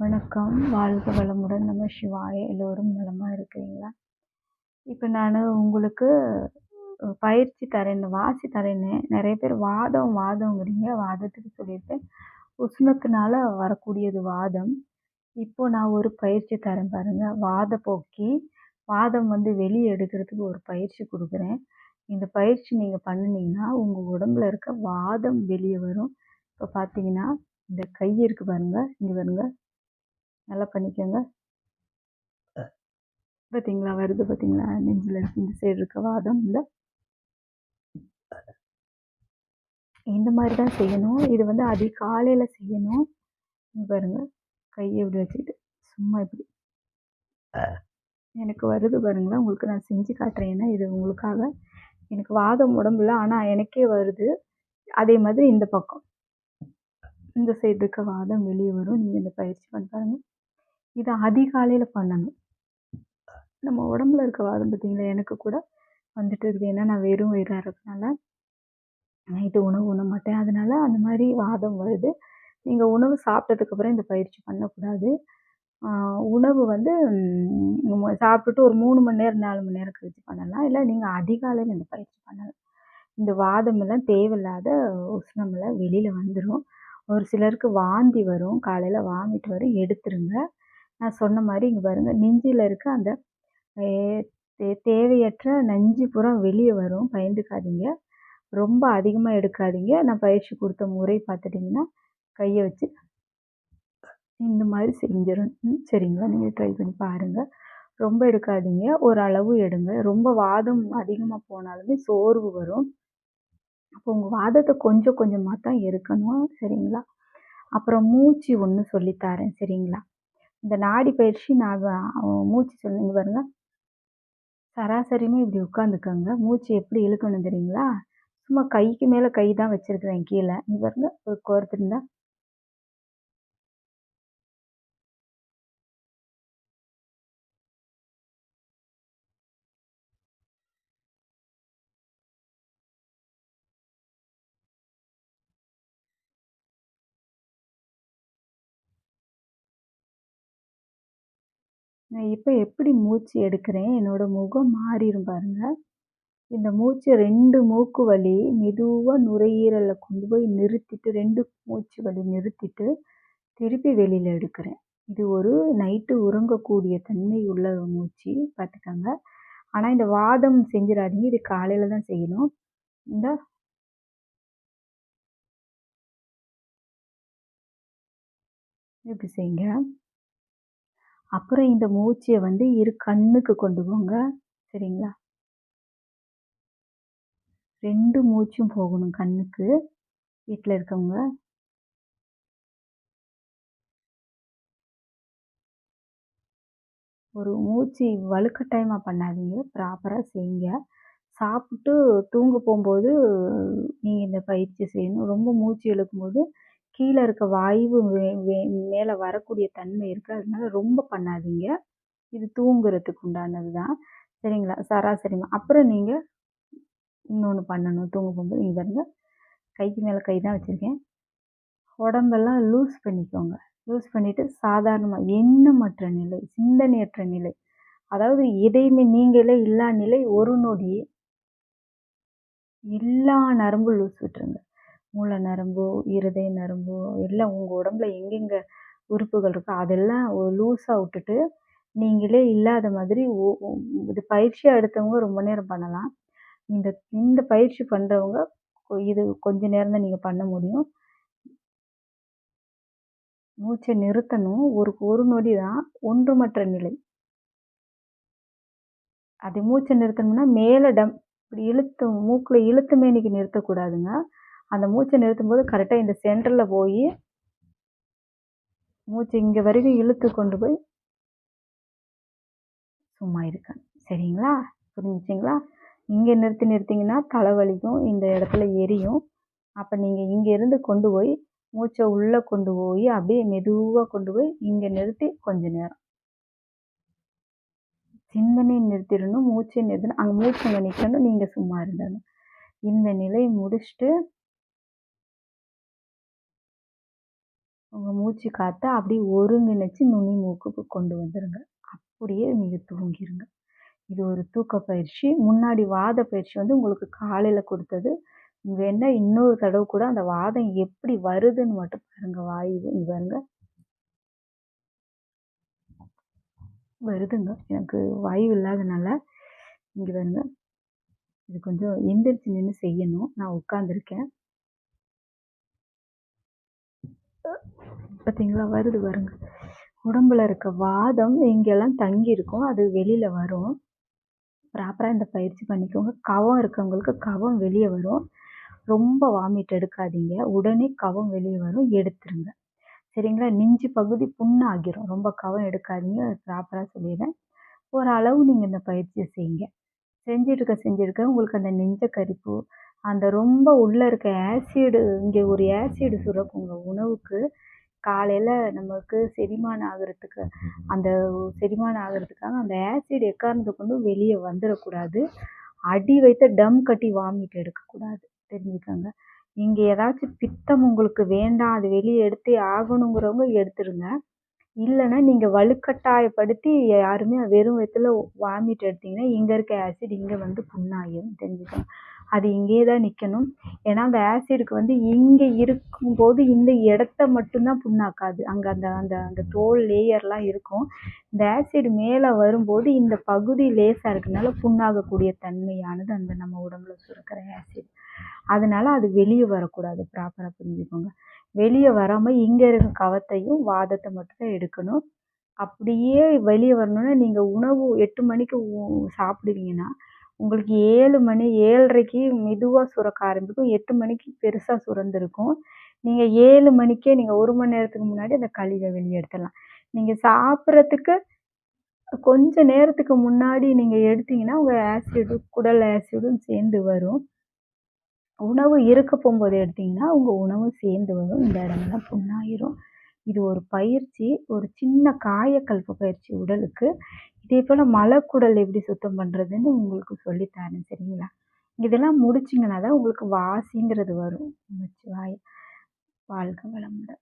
வணக்கம். வாழ்க வளமுடன். நம சிவாய. எல்லோரும் நலமா இருக்கிறீங்களா? இப்ப நானு உங்களுக்கு பயிற்சி தரேன்னு, வாசி தரேன்னு நெறைய பேர் வாதம்ங்கிறீங்க. வாதத்துக்கு சொல்லியிருக்கேன். உஷ்ணத்தினால வரக்கூடியது வாதம். இப்போ நான் ஒரு பயிற்சி தரேன் பாருங்க. வாதப்போக்கி, வாதம் வெளிய எடுக்கிறதுக்கு ஒரு பயிற்சி குடுக்குறேன். இந்த பயிற்சி நீங்க பண்ணுனீங்கன்னா, உங்க உடம்புல இருக்க வாதம் வெளிய வரும். இப்ப பார்த்தீங்கன்னா, இந்த கை இருக்கு பாருங்க. இங்க பாருங்க. நல்லா பண்ணிக்கோங்க. பார்த்தீங்களா? வருது பார்த்தீங்களா? நெஞ்சில இருக்கு. இந்த சைடு இருக்க வாதம். இந்த மாரி தான் செய்யணும். இது அதிகாலையில செய்யணும். இங்க பாருங்க. கைய இப்படி வச்சுக்கிட்டு, சும்மா இப்படி. எனக்கு வருது பாருங்களேன். உங்களுக்கு நான் செஞ்சு காட்டுறேன். ஏன்னா இது உங்களுக்காக. எனக்கு வாதம் உடம்புல, ஆனா எனக்கே வருது. அதே மாதிரி இந்த பக்கம். இந்த சைடு இருக்க வாதம் வெளிய வரும். நீங்க இந்த பயிற்சி பண்ணி பாருங்க. இத அதிகாலையில பண்ணணும். நம்ம உடம்புல இருக்க வாதம் பார்த்தீங்களா? எனக்கு கூட வந்துட்டு இருக்குது. ஏன்னா நான் வெறும் வயிறா இருக்கனால. நைட்டு உணவு உண்ண மாட்டேன். அதனால அந்த மாரி வாதம் வருது. நீங்க உணவு சாப்பிட்டதுக்கப்புறம் இந்த பயிற்சி பண்ணக்கூடாது. ஆ உணவு சாப்பிட்டுட்டு ஒரு 3 மணி நேரம், 4 மணி நேரம் கழிச்சு பண்ணலாம். இல்ல நீங்க அதிகாலையில இந்த பயிற்சி பண்ணலாம். இந்த வாதமெல்லாம் தேவையில்லாத உஷ்ணமெல்லாம் வெளியில வந்துரும். ஒரு சிலருக்கு வாந்தி வரும். காலையில வாமிட் வரும். எடுத்துருங்க. நான் சொன்ன மாரி இங்க பாருங்க. நெஞ்சில இருக்க அந்த எ தேவையற்ற நஞ்சு பூரா வெளிய வரும். பயந்துக்காதீங்க. ரொம்ப அதிகமா எடுக்காதீங்க. நான் பயிற்சி குடுத்த முறை பார்த்துட்டீங்கன்னா, கைய வச்சு இந்த மாரி செஞ்சிரணும். சரிங்களா? நீங்க ட்ரை பண்ணி பாருங்க. ரொம்ப எடுக்காதீங்க. ஓரளவு எடுங்க. ரொம்ப வாதம் அதிகமா போனாலுமே சோர்வு வரும். அப்போ உங்க வாதத்த கொஞ்சம் கொஞ்சமா தான் இருக்கணும். சரிங்களா? அப்புறம் மூச்சு ஒண்ணு சொல்லி தரேன். சரிங்களா? இந்த நாடி பயிற்சி நான் மூச்சு சொன்னீங்க பாருங்க. சராசரின்னு இப்படி உட்காந்துக்கங்க. மூச்சு எப்படி இழுக்கணும் தெரியுங்களா? சும்மா கைக்கு மேல கை தான் வச்சிருக்கிறேன் கீழ. இங்க பாருங்க. ஒரு கோர்த்துருந்தா நான் இப்ப எப்படி மூச்சு எடுக்கிறேன், என்னோட முகம் மாறிரும் பாருங்க. இந்த மூச்சு 2 மூக்கு வழி மெதுவா நுரையீரல்ல கொண்டு போய் நிறுத்திட்டு 2 மூச்சு வழி நிறுத்திட்டு, திருப்பி வெளியில எடுக்கிறேன். இது ஒரு நைட்டு உறங்கக்கூடிய தன்மை உள்ள மூச்சு பார்த்துக்கங்க. ஆனா இந்த வாதம் செஞ்சிராதீங்க. இது காலையில தான் செய்யணும். இந்த இப்படி செய்யுங்க. அப்புறம் இந்த மூச்சிய இரு கண்ணுக்கு கொண்டு போங்க. சரிங்களா? 2 மூச்சும் போகணும் கண்ணுக்கு. வீட்ல இருக்கவங்க. ஒரு மூச்சு வலுக்கட்டாயமா பண்ணாதீங்க. ப்ராப்பரா செய்யுங்க. சாப்பிட்டு தூங்க போம்போது நீங்க இந்த பயிற்சி செய்யணும். ரொம்ப மூச்சு இழுக்கும்போது, கீழ இருக்க வாயு மேல வரக்கூடிய தன்மை இருக்கு. அதனால ரொம்ப பண்ணாதீங்க. இது தூங்குறதுக்கு உண்டானது தான். சரிங்களா? சராசரிமா. அப்புறம் நீங்க இன்னொன்னு பண்ணணும். தூங்க போம்போது இங்க பாருங்க. கைக்கு மேல கை தான் வச்சிருக்கேன். உடம்பெல்லாம் லூஸ் பண்ணிக்கோங்க. லூஸ் பண்ணிட்டு சாதாரணமா எண்ணமற்ற நிலை, சிந்தனையற்ற நிலை. அதாவது எதையுமே நீங்களே இல்லா நிலை ஒரு நொடி. எல்லா நரம்பும் லூஸ் விட்டுருங்க. மூளை நரம்போ, இருதய நரம்போ எல்லாம் உங்க உடம்புல எங்கெங்க உறுப்புகள் இருக்கோ அதெல்லாம் லூஸா விட்டுட்டு, நீங்களே இல்லாத மாதிரி ஒ ஒ இது பயிற்சியா எடுத்தவங்க ரொம்ப நேரம் பண்ணலாம். இந்த இந்த பயிற்சி பண்றவங்க இது கொஞ்ச நேரம் தான் நீங்க பண்ண முடியும். மூச்ச நிறுத்தணும். ஒரு நொடி தான். ஒன்றுமற்ற நிலை. அது மூச்ச நிறுத்தணும்னா மேல இப்படி இழுத்து மூக்குல இழுத்து மேனிக்கு நிறுத்தக்கூடாதுங்க. அந்த மூச்ச நிறுத்தும்போது கரெக்ட்டா இந்த சென்டர்ல போயி, மூச்சு இங்க வரைக்கும் இழுத்து கொண்டு போய் சும்மா இருக்கணும். சரிங்களா? புரிஞ்சுச்சுங்களா? இங்க நிறுத்தினீங்கன்னா தலைவலிக்கும். இந்த இடத்துல எரியும். அப்ப நீங்க இங்க இருந்து கொண்டு போய், மூச்ச உள்ள கொண்டு போய், அப்படியே மெதுவா கொண்டு போய் இங்க நிறுத்தி கொஞ்ச நேரம். சிந்தனைய நிறுத்திடணும். மூச்ச நிறுத்தணும். அங்க மூச்சு அங்க நிக்கணும். நீங்க சும்மா இருந்தரணும். இந்த நிலைய முடிச்சுட்டு உங்க மூச்சு காத்த அப்படியே ஒருங்கிணைச்சு நுனி மூக்குக்கு கொண்டு வந்துருங்க. அப்படியே நீங்க தூங்கிருங்க. இது ஒரு தூக்க பயிற்சி. முன்னாடி வாத பயிற்சி வந்து உங்களுக்கு காலையில குடுத்தது. வேணா இன்னொரு தடவ கூட அந்த வாதம் எப்படி வருதுன்னு மட்டும் பாருங்க. வாயு இங்க பாருங்க. வருதுங்க. எனக்கு வாயு இல்லாதனால இங்க பாருங்க. இது கொஞ்சம் எந்திரிச்சு நின்னு செய்யணும். நான் உட்கார்ந்துருக்கேன். பார்த்தீங்களா? வருது பாருங்க. உடம்புல இருக்க வாதம் எங்கெல்லாம் தங்கியிருக்கோ, அது வெளியில வரும். ப்ராப்பரா இந்த பயிற்சி பண்ணிக்கோங்க. கபம் இருக்கவங்களுக்கு கபம் வெளிய வரும். ரொம்ப வாமிட் எடுக்காதீங்க. உடனே கபம் வெளிய வரும். எடுத்துருங்க. சரிங்களா? நெஞ்சு பகுதி புண்ணாகிரும். ரொம்ப கபம் எடுக்காதீங்க. ப்ராப்பரா சொல்லிர்றேன். ஓரளவு நீங்க இந்த பயிற்சிய செய்யுங்க. செஞ்சிருக்க உங்களுக்கு அந்த நெஞ்ச கரிப்பு, அந்த ரொம்ப உள்ள இருக்க ஆசிடு இங்க ஒரு ஆசிடு சுரக்குங்க உணவுக்கு. காலையில நமக்கு செரிமானம் ஆகுறதுக்கு அந்த செரிமானம் ஆகுறதுக்காக அந்த ஆசிட் எக்காரணத்த கொண்டும் வெளிய வந்துறக்கூடாது. அடி வைத்து டம் கட்டி வாமிட் எடுக்கக்கூடாது. தெரிஞ்சுக்கங்க. நீங்க ஏதாச்சும் பித்தம் உங்களுக்கு வேண்டாம், அது வெளிய எடுத்தே ஆகணுங்கிறவங்க எடுத்துருங்க. இல்லன்னா நீங்க வலுக்கட்டாயப்படுத்தி யாருமே வெறும் வயித்துல வாமிட் எடுத்தீங்கன்னா, இங்க இருக்க ஆசிட் இங்க வந்து புண்ணாயிரும் தெரிஞ்சுக்கங்க. அது இங்கேயே தான் நிக்கணும். ஏன்னா, அந்த ஆசிடுக்கு வந்து இங்க இருக்கும்போது இந்த இடத்த மட்டும் தான் புண்ணாக்காது. அங்க அந்த அந்த அந்த தோல் லேயர்லாம் இருக்கும். இந்த ஆசிட் மேல வரும்போது இந்த பகுதி லேசா இருக்கனால புண்ணாகக்கூடிய தன்மையானது அந்த நம்ம உடம்புல சுரக்கிற ஆசிட். அதனால அது வெளிய வரக்கூடாது. ப்ராப்பரா புரிஞ்சுக்கோங்க. வெளிய வராம இங்க இருக்க கவத்தையும், வாதத்த மட்டும் தான் எடுக்கணும். அப்படியே வெளிய வரணும்னா, நீங்க உணவு 8 மணிக்கு சாப்பிடுவீங்கன்னா, உங்களுக்கு 7 மணி 7:30க்கு மெதுவா சுரக்க ஆரம்பிக்கும். 8 மணிக்கு பெருசா சுரந்திருக்கும். நீங்க 7 மணிக்கே நீங்க 1 மணி நேரத்துக்கு முன்னாடி அந்த கழிவ வெளிய எடுத்துடலாம். நீங்க சாப்பிடுறதுக்கு கொஞ்ச நேரத்துக்கு முன்னாடி நீங்க எடுத்தீங்கன்னா, உங்க ஆசிடு குடல் ஆசிடும் சேர்ந்து வரும். உணவு இருக்க போம்போது எடுத்தீங்கன்னா, உங்க உணவும் சேர்ந்து வரும். இந்த இடமெல்லாம் புண்ணாயிரும். இது ஒரு பயிற்சி, ஒரு சின்ன காயக்கல்ப பயிற்சி உடலுக்கு. இதேபோல மலக்குடல் எப்படி சுத்தம் பண்றதுன்னு உங்களுக்கு சொல்லி தரேன் சரிங்களா? இதெல்லாம் முடிச்சீங்கன்னா தான் உங்களுக்கு வாசிங்கிறது வரும். நமச்சிவாய! வாழ்க வளமுடன்.